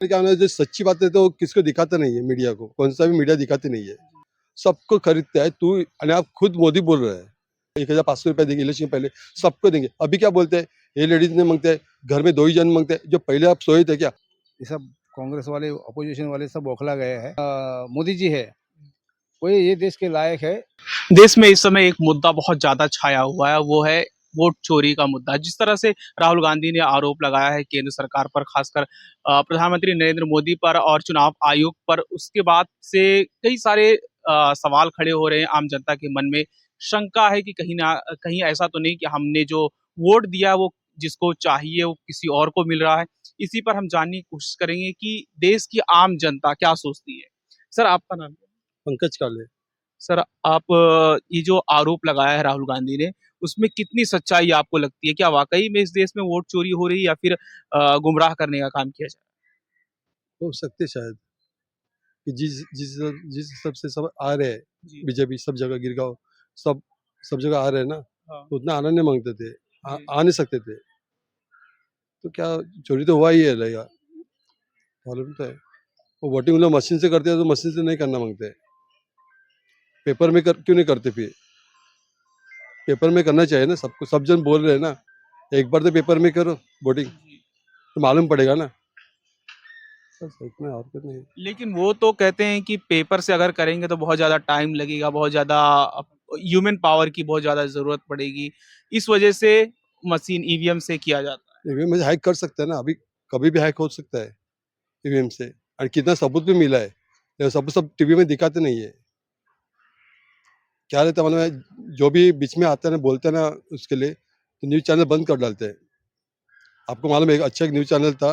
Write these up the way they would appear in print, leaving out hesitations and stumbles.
क्या होना है, जो सच्ची बात है तो किसको दिखाता नहीं है, मीडिया को कौन सा भी मीडिया दिखाती नहीं है, सबको खरीदता है। तू और आप खुद मोदी बोल रहा है 1,500 रुपये देंगे इलेक्शन पहले, सबको देंगे। अभी क्या बोलते हैं, ये लेडीज ने मांगते हैं, घर में 2 ही जन मांगते हैं, जो पहले आप सोए थे क्या? ये सब कांग्रेस वाले अपोजिशन वाले सब बौखला गए हैं। मोदी जी है कोई ये देश के लायक है। देश में इस समय एक मुद्दा बहुत ज्यादा छाया हुआ है, वो है वोट चोरी का मुद्दा। जिस तरह से राहुल गांधी ने आरोप लगाया है केंद्र सरकार पर, खासकर प्रधानमंत्री नरेंद्र मोदी पर और चुनाव आयोग पर, उसके बाद से कई सारे सवाल खड़े हो रहे हैं आम जनता के मन में। शंका है कि कहीं ना कहीं ऐसा तो नहीं कि हमने जो वोट दिया वो जिसको चाहिए वो किसी और को मिल रहा है। इसी पर हम जानने की कोशिश करेंगे कि देश की आम जनता क्या सोचती है। सर, आपका नाम क्या है? पंकज काले। सर, आप ये जो आरोप लगाया है राहुल गांधी ने, उसमें कितनी सच्चाई आपको लगती है? क्या वाकई में इस देश में वोट चोरी हो रही है या फिर गुमराह करने का काम किया जा हो सकते शायद कि जिस जिस जिस हिसाब से सब आ रहे हैं, रहा है? जी। बीजेपी सब जगह गिरगांव, सब सब जगह आ रहे हैं ना, हाँ। तो उतना आना नहीं मांगते थे, जी। आ नहीं सकते थे, तो क्या चोरी तो हुआ ही है रहेगा, मालूम तो है। वो वोटिंग लोग मशीन से करते हैं तो मशीन से नहीं करना मांगते हैं। पेपर में क्यों नहीं करते? फिर पेपर में करना चाहिए ना, सबको सब जन बोल रहे हैं ना, एक बार तो पेपर में करो वोटिंग, जी। तो मालूम पड़ेगा ना। बस इतना और कुछ नहीं। लेकिन वो तो कहते हैं कि पेपर से अगर करेंगे तो बहुत ज्यादा टाइम लगेगा, बहुत ज्यादा ह्यूमन पावर की बहुत ज्यादा जरूरत पड़ेगी। इस वजह से मशीन ईवीएम से किया जाता है। ईवीएम में हैक कर सकते हैं ना, अभी कभी भी हैक हो सकता है ईवीएम से, और कितना सबूत भी मिला है, लेकिन सब टीवी में दिखाते नहीं है। क्या रहता है मालूम है, जो भी बीच में आता है ना बोलते हैं ना, उसके लिए तो न्यूज़ चैनल बंद कर डालते हैं। आपको मालूम है, एक न्यूज़ चैनल था,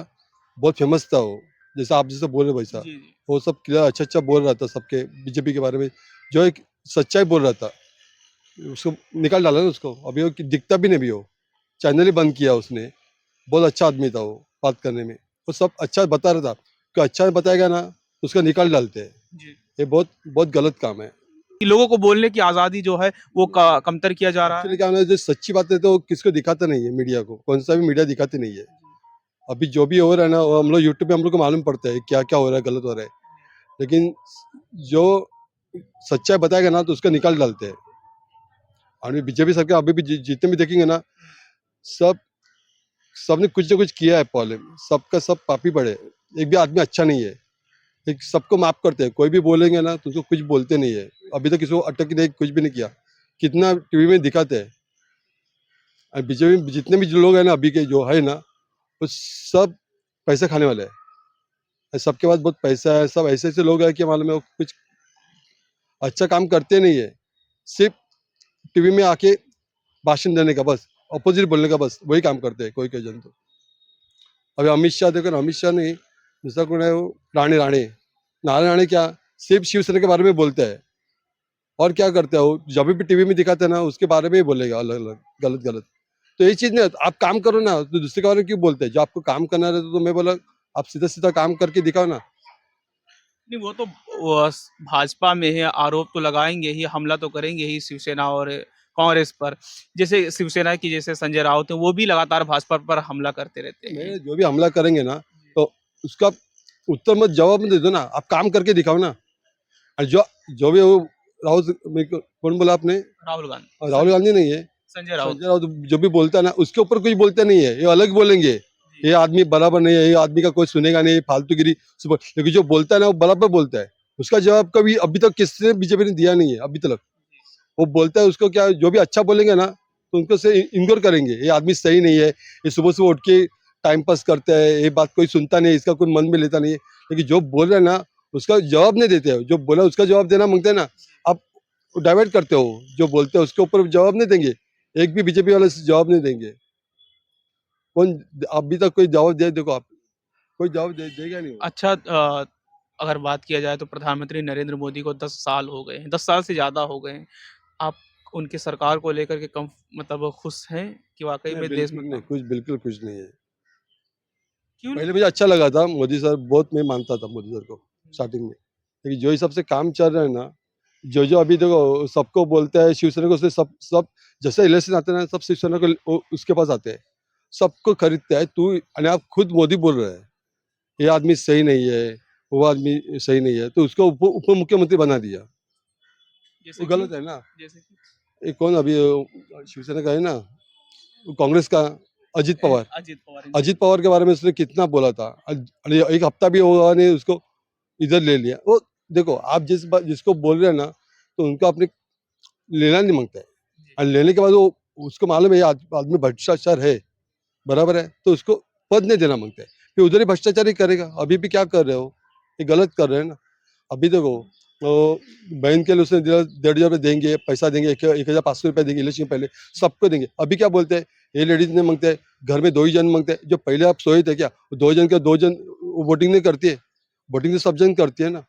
बहुत फेमस था वो, जैसा आप जैसे बोल रहे हो वैसा, जी जी। वो सब क्लियर अच्छा अच्छा बोल रहा था सबके बीजेपी के बारे में, जो एक सच्चाई बोल रहा था, उसको निकाल डाला ना उसको। अभी वो दिखता भी नहीं, भी वो चैनल ही बंद किया उसने। बहुत अच्छा आदमी था वो, बात करने में वो सब अच्छा बता रहा था, कि अच्छा बताएगा ना तो उसका निकाल डालते हैं। जी। ये बहुत बहुत गलत काम है। कि लोगों को बोलने की आजादी जो है वो कमतर किया जा रहा है। एक्चुअली क्या होना है, जो सच्ची बात है तो किसको दिखाता नहीं है, मीडिया को कौन सा भी मीडिया दिखाती नहीं है। अभी जो भी हो रहा है ना, वो हम लोग यूट्यूब पे हम लोग को मालूम पड़ता है क्या क्या हो रहा है, गलत हो रहा है, लेकिन जो सच्चाई बताएगा ना तो उसका निकाल डालते हैं। और बीजेपी सरकार अभी भी जितने भी देखेंगे ना, सब सबने कुछ ना कुछ किया है पहले, सबका सब पापी पड़े, एक भी आदमी अच्छा नहीं है। एक सबको माफ करते हैं, कोई भी बोलेंगे ना तो उसको कुछ बोलते नहीं है। अभी तक किसी को अटक नहीं, कुछ भी नहीं किया, कितना टीवी में दिखाते हैं। और बीजेपी में जितने भी जो लोग हैं ना अभी के जो है ना, वो सब पैसे खाने वाले हैं। सबके पास बहुत पैसा है, सब ऐसे ऐसे लोग हैं कि मालूम है वो कुछ अच्छा काम करते नहीं है, सिर्फ टीवी में आके भाषण देने का बस, अपोजिट बोलने का बस, वही काम करते हैं कोई कोई जन तो। अभी अमित शाह देखो ना, अमित शाह नहीं, दूसरा कौन है वो, राणे राणे, नारायण राणे, क्या सिर्फ शिवसेना के बारे में बोलते हैं, और क्या करते हो, जब भी टीवी में दिखाते हैं ना उसके बारे में ही बोलेगा, अलग अलग गलत गलत। तो ये चीज नहीं, आप काम करो ना, तो दूसरे के बारे में क्यों बोलते हैं? जो आपको काम करना रहता तो मैं बोला आप सीधा सीधा काम करके दिखाओ ना। नहीं, वो तो भाजपा में है, आरोप तो लगाएंगे ही, हमला तो करेंगे ही शिवसेना और कांग्रेस पर। जैसे शिवसेना की जैसे संजय राउत है, वो भी लगातार भाजपा पर हमला करते रहते हैं। मैं जो भी हमला करेंगे ना, तो उसका उत्तर मत जवाब में दे दो ना, आप काम करके दिखाओ ना। और जो जो भी वो कौन बोला आपने? राहुल गांधी, राहुल गांधी नहीं है, संजय राउत। संजय राउत जो भी बोलता है ना, उसके ऊपर कुछ बोलते नहीं है, ये अलग बोलेंगे, ये आदमी बराबर नहीं है, ये आदमी का कोई सुनेगा नहीं, फालतूगिरी सुबह। लेकिन जो बोलता है ना वो बराबर बोलता है, उसका जवाब कभी अभी तक किसने बीजेपी ने दिया नहीं है अभी तक। वो बोलता है, उसको क्या जो भी अच्छा बोलेंगे ना तो उनको से इग्नोर करेंगे, ये आदमी सही नहीं है, ये सुबह सुबह उठ के टाइम पास करता है, ये बात कोई सुनता नहीं है, इसका कोई मन में लेता नहीं है। लेकिन जो बोल रहे हैं ना उसका जवाब नहीं देते हो, जो बोला उसका जवाब देना मांगते हैं ना, आप डाइवर्ट करते हो, जो बोलते हैं उसके ऊपर जवाब नहीं देंगे, एक भी बीजेपी वाले जवाब नहीं देंगे। कौन अभी तक कोई जवाब दे, देखो आप, कोई जवाब देगा नहीं वो। अच्छा, अगर बात किया जाए तो प्रधानमंत्री नरेंद्र मोदी को 10 साल हो गए हैं, 10 साल से ज़्यादा हो गए हैं। आप उनकी सरकार को लेकर के कम मतलब खुश हैं कि वाक़ई नहीं में देश में बिल्कुल नहीं, काम कुछ बिल्कुल कुछ नहीं है। क्यों नहीं? पहले मुझे अच्छा लगा था मोदी सर, बहुत मैं मानता था मोदी सर को स्टार्टिंग में, लेकिन जो हिसाब से काम चल रहा है ना, जो जो अभी देखो सबको बोलता है शिवसेना को, उससे सब सब जैसे इलेक्शन आते हैं ना, सब शिवसेना को उसके पास आते हैं, सबको खरीदता है। तू और आप खुद मोदी बोल रहे हैं, ये आदमी सही नहीं है, वो आदमी सही नहीं है, तो उसको उप मुख्यमंत्री बना दिया। जैसे वो कि गलत है ना। जैसे कि ये कौन अभी शिवसेना का है ना, वो कांग्रेस का अजित पवार। अजीत पवार अजित पवार के बारे में उसने कितना बोला था। अरे एक हफ्ता भी हुआ नहीं उसको इधर ले लिया। वो देखो, आप जिसको बोल रहे हैं ना, तो उनको अपने लेना नहीं मांगता है। जी। और लेने के बाद वो उसको मालूम है ये आदमी भ्रष्टाचार है, बराबर है, तो उसको पद नहीं देना मांगते हैं। फिर उधर ही भ्रष्टाचार ही करेगा। अभी भी क्या कर रहे हो, ये गलत कर रहे हैं ना। अभी देखो, तो बहन के लिए उसने 1,500 देंगे, पैसा देंगे, 1,500 रुपये देंगे इलेक्शन पहले, सबको देंगे। अभी क्या बोलते हैं, ये लेडीज ने मांगते हैं, घर में 2 ही जन मांगते हैं। जो पहले आप सोए थे क्या, 2 जन के 2 जन वोटिंग नहीं करती है। वोटिंग तो सब जन करती है ना।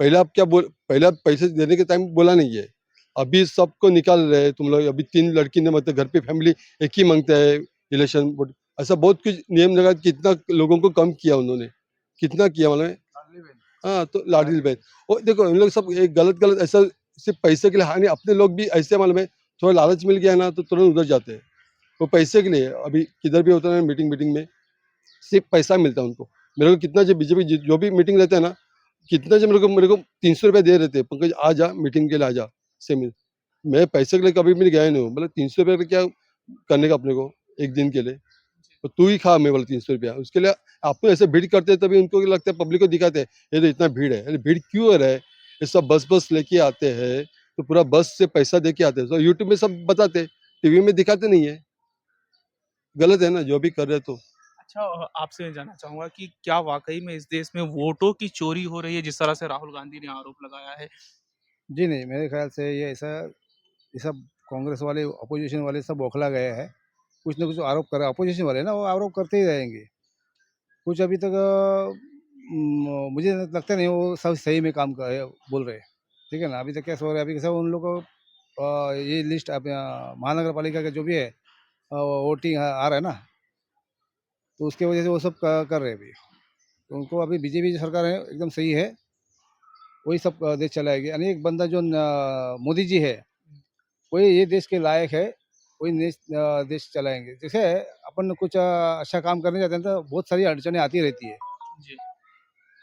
पहले आप क्या बोल, पहले आप पैसे देने के टाइम बोला नहीं है। अभी सबको निकाल रहे हैं तुम लोग। अभी 3 लड़की ने मतलब घर पे फैमिली एक ही मांगता है इलेक्शन वोट। ऐसा बहुत कुछ नियम लगा, कितना लोगों को कम किया उन्होंने, कितना किया मालूम है। हाँ, तो लाडली बहन। और देखो इन लोग सब एक गलत गलत ऐसा सिर्फ पैसे के लिए हानि। अपने लोग भी ऐसे मालूम है, थोड़ा लालच मिल गया ना तो तुरंत उधर जाते हैं। वो पैसे के लिए अभी किधर भी होता है मीटिंग मीटिंग में, सिर्फ पैसा मिलता है उनको। मेरे को कितना जो बीजेपी जो भी मीटिंग रहता है ना, कितना जो मेरे को 300 रुपये दे रहे थे, पंकज आ जा मीटिंग के लिए, आ जा से मिल। मैं पैसे के लिए कभी भी गया नहीं हूँ। मतलब 300 रुपये का क्या करने का अपने को एक दिन के लिए। तो तू ही खा, मैं बोला 300 रुपया उसके लिए। आपको ऐसे भीड़ करते हैं तभी उनको लगता है, पब्लिक को दिखाते हैं ये तो इतना भीड़ है। अरे भीड़ क्यों हो रहा है, ये सब बस बस लेके आते हैं, तो पूरा बस से पैसा दे के आते हैं। तो यूट्यूब में सब बताते हैं, टीवी में दिखाते नहीं है। गलत है ना जो भी कर रहे हैं तो। अच्छा, आपसे जानना चाहूंगा कि क्या वाकई में इस देश में वोटों की चोरी हो रही है जिस तरह से राहुल गांधी ने आरोप लगाया है? जी नहीं, मेरे ख्याल से ये सब कांग्रेस वाले, अपोजिशन वाले सब बौखला गए हैं। कुछ ना कुछ आरोप कर रहे, अपोजिशन वाले ना, वो आरोप करते ही रहेंगे। कुछ अभी तक मुझे लगता नहीं वो सब सही में काम कर बोल रहे हैं। ठीक है ना। अभी तक क्या हो रहा है, अभी कैसा उन लोग को ये लिस्ट महानगर पालिका का जो भी है वोटिंग आ रहा है ना, तो उसके वजह से वो सब कर रहे हैं अभी। तो उनको अभी बीजेपी जो सरकार है एकदम सही है, वही सब देश चलाएगी। यानी एक बंदा जो मोदी जी है, वही ये देश के लायक है, वही देश चलाएंगे। जैसे अपन कुछ अच्छा काम करने जाते हैं तो बहुत सारी अड़चनें आती रहती है। जी।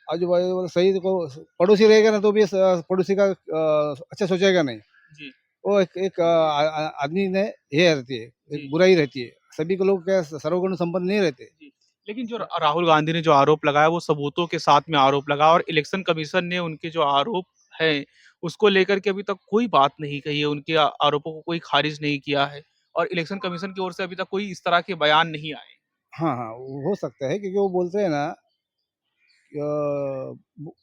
आजू बाजू वाला सही को पड़ोसी रहेगा ना, तो भी पड़ोसी का अच्छा सोचेगा नहीं। जी। वो एक आदमी ने ये रहती है, जी। एक बुराई रहती है। सभी को लोग क्या सर्वगुण संपन्न नहीं रहते। जी। लेकिन जो राहुल गांधी ने जो आरोप लगाया वो सबूतों के साथ में आरोप लगा, और इलेक्शन कमीशन ने उनके जो आरोप है उसको लेकर के अभी तक कोई बात नहीं कही है, उनके आरोपों को कोई खारिज नहीं किया है, और इलेक्शन कमीशन की ओर से अभी तक कोई इस तरह के बयान नहीं आए। हाँ हाँ, वो हो सकता है क्योंकि वो बोलते हैं ना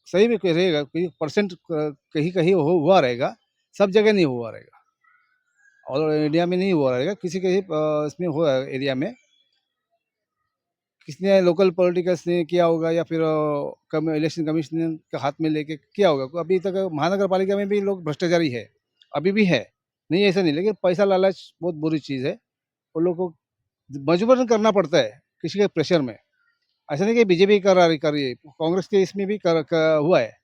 सही में कोई रहेगा, कोई परसेंट कहीं कहीं हुआ रहेगा, सब जगह नहीं हुआ रहेगा। ऑल इंडिया में नहीं हुआ रहेगा, किसी कहीं इसमें हुआ एरिया में किसने लोकल पॉलिटिकल्स ने किया होगा, या फिर इलेक्शन कमीशन के हाथ में लेके किया होगा। अभी तक महानगर पालिका में भी लोग भ्रष्टाचारी है, अभी भी है, नहीं ऐसा नहीं। लेकिन पैसा लालच बहुत बुरी चीज़ है, वो लोग को मजबूरन करना पड़ता है किसी के प्रेशर में। ऐसा नहीं कि बीजेपी कर रही है, कांग्रेस के इसमें भी हुआ है।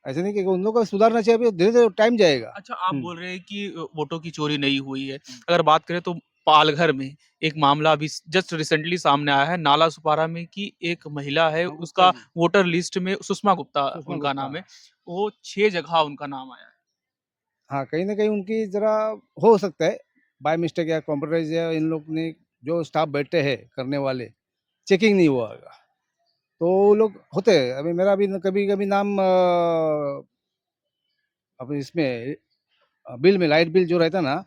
ऐसा नहीं कि उन लोगों को सुधारना चाहिए, अभी धीरे धीरे टाइम जाएगा। अच्छा, आप बोल रहे हैं कि वोटों की चोरी नहीं हुई है। अगर बात करें तो पालघर में एक मामला अभी जस्ट रिसेंटली सामने आया है, नाला सुपारा में, कि एक महिला है, हाँ, गुप्ता उसका जी, वोटर लिस्ट में सुषमा गुप्ता सुषमा उनका गुप्ता। नाम है, वो 6 जगह उनका नाम आया है। हाँ, कहीं न कहीं उनकी ज़रा हो सकता है बाय मिस्टेक या कंप्यूटराइज़, या इन लोग ने जो स्टाफ बैठे हैं करने वाले, चेकिंग नहीं हुआ होगा। तो वो लोग होते हैं। अभी मेरा भी कभी-कभी नाम अब इसमें बिल में लाइट बिल जो रहता है ना,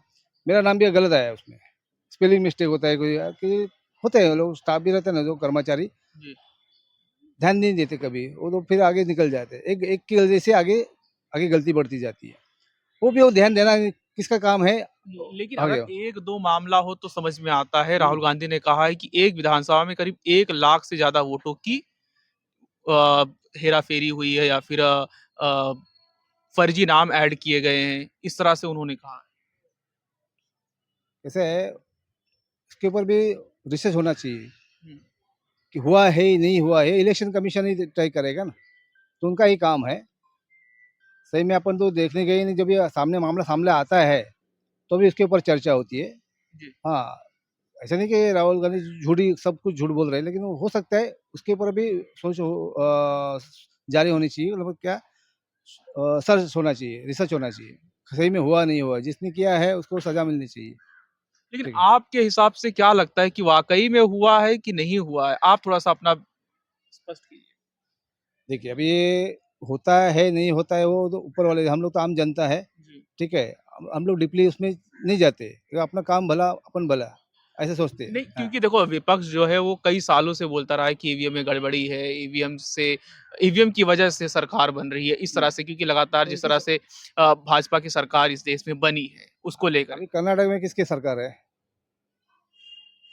मेरा नाम भी गलत आया है उसमें। स्पेलिंग मिस्टेक होता है कोई कि होते हैं लोग, स्टाफ भी रहते हैं ना जो कर्मचारी, जी। ध्यान नहीं देते कभी, वो लोग फिर आगे निकल जाते हैं। एक एक की वजह से आगे आगे गलती बढ़ती जाती है। वो ध्यान देना किसका काम है लेकिन अगर आगे। 1-2 मामला हो तो समझ में आता है। हुँ। राहुल गांधी ने कहा है कि एक विधानसभा में करीब 1 लाख से ज़्यादा वोटों की हेरा-फेरी हुई है, या फिर अ, फर्जी नाम ऐड किए गए हैं, इस तरह से उन्होंने कहा है। कैसे है, इसके ऊपर भी रिसर्च होना चाहिए हुँ। कि हुआ है ही नहीं हुआ है, इलेक्शन कमीशन ही तय करेगा ना, तो उनका ही काम है। सही में अपन तो देखने गए ही नहीं, जब ये सामने मामला सामने आता है, तो भी इसके ऊपर चर्चा होती है। जी। हाँ, ऐसा नहीं कि राहुल गांधी झूठी सब कुछ झूठ बोल रहे हैं, लेकिन वो हो सकता है उसके ऊपर भी जारी होनी चाहिए, मतलब क्या सर्च होना चाहिए, रिसर्च होना चाहिए, सही में हुआ नहीं हुआ, जिसने किया है उसको सजा मिलनी चाहिए। लेकिन ठीक है। आपके हिसाब से क्या लगता है कि वाक़ई में हुआ है कि नहीं हुआ है? आप थोड़ा-सा अपना स्पष्ट कीजिए। देखिए, अभी ये होता है, नहीं होता है, वो तो ऊपर वाले, हम लोग तो आम जनता है, जी। ठीक है? हम लोग डीपली उसमें नहीं जाते, अपना काम भला, अपन भला, ऐसे सोचते हैं। नहीं, हाँ, क्योंकि देखो विपक्ष जो है वो कई सालों से बोलता रहा है कि ईवीएम में गड़बड़ी है, ईवीएम की वजह से सरकार बन रही है, इस तरह से क्योंकि लगातार तो जिस तरह से भाजपा की सरकार इस देश में बनी है, उसको लेकर अभी के। कर्नाटक में किसकी सरकार है?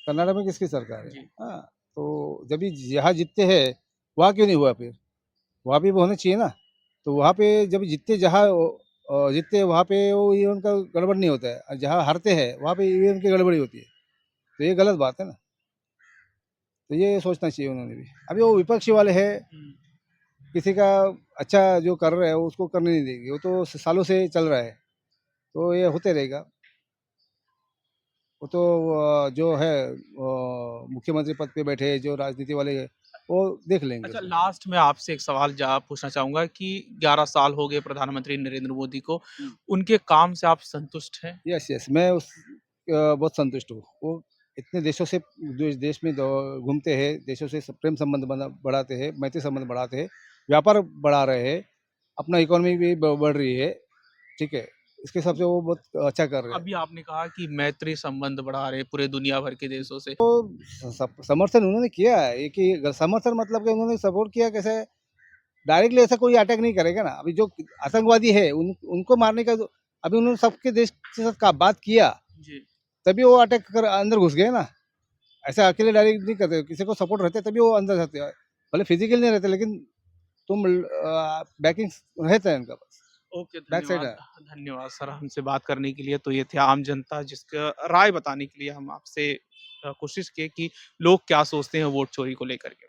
कर्नाटक में किसकी सरकार है? जी। हाँ, तो जब भी यहाँ जीतते हैं, वहाँ क्यों नहीं हुआ फिर? वहाँ भी होना चाहिए ना। तो वहाँ पे जब जीतते, जहाँ जीतते वहाँ पे वो ईवीएम का गड़बड़ नहीं होता है, और जहाँ हारते हैं वहाँ पे ईवीएम की गड़बड़ी होती है। तो ये गलत बात है ना। तो ये सोचना चाहिए उन्होंने भी। अभी वो विपक्षी वाले हैं, हुँ। किसी का अच्छा जो कर रहे हैं उसको करने नहीं देंगे। वो तो सालों से चल रहा है, तो ये होते रहेगा। वो तो जो है मुख्यमंत्री पद पे बैठे जो राजनीति वाले हैं, वो देख लेंगे अच्छा, उसमें। लास्ट में आपसे एक सवाल पूछना चाहूँगा कि 11 साल हो गए प्रधानमंत्री नरेंद्र मोदी को, हुँ। उनके काम से आप संतुष्ट हैं? यस, यस, मैं बहुत संतुष्ट हूँ। वो इतने देशों से देश में घूमते हैं, देशों से प्रेम संबंध बढ़ाते हैं, मैत्री संबंध बढ़ाते हैं, व्यापार बढ़ा रहे हैं, अपना इकोनॉमी भी बढ़ रही है, ठीक है। इसके हिसाब से वो बहुत अच्छा कर रहे हैं। अभी आपने कहा कि मैत्री संबंध बढ़ा रहे हैं पूरे दुनिया भर के देशों से। समर्थन उन्होंने किया है, ये कि समर्थन मतलब कि उन्होंने सपोर्ट किया कैसे, डायरेक्टली ऐसा कोई अटैक नहीं करेगा ना। अभी जो आतंकवादी है उनको मारने का अभी उन्होंने सबके देश के साथ का बात किया, जी। तभी वो अटैक कर अंदर घुस गए ना। ऐसा अकेले डायरेक्ट नहीं करते, किसी को सपोर्ट रहते तभी वो अंदर जाते हैं। भले फिजिकल नहीं रहते, लेकिन तुम बैकिंग रहता है उनका पास, ओके, बैक साइड धन्यवाद। है। धन्यवाद सर हमसे बात करने के लिए। तो ये थे आम जनता जिसका राय बताने के लिए हम आपसे कोशिश किए कि लोग क्या सोचते हैं वोट चोरी को लेकर के।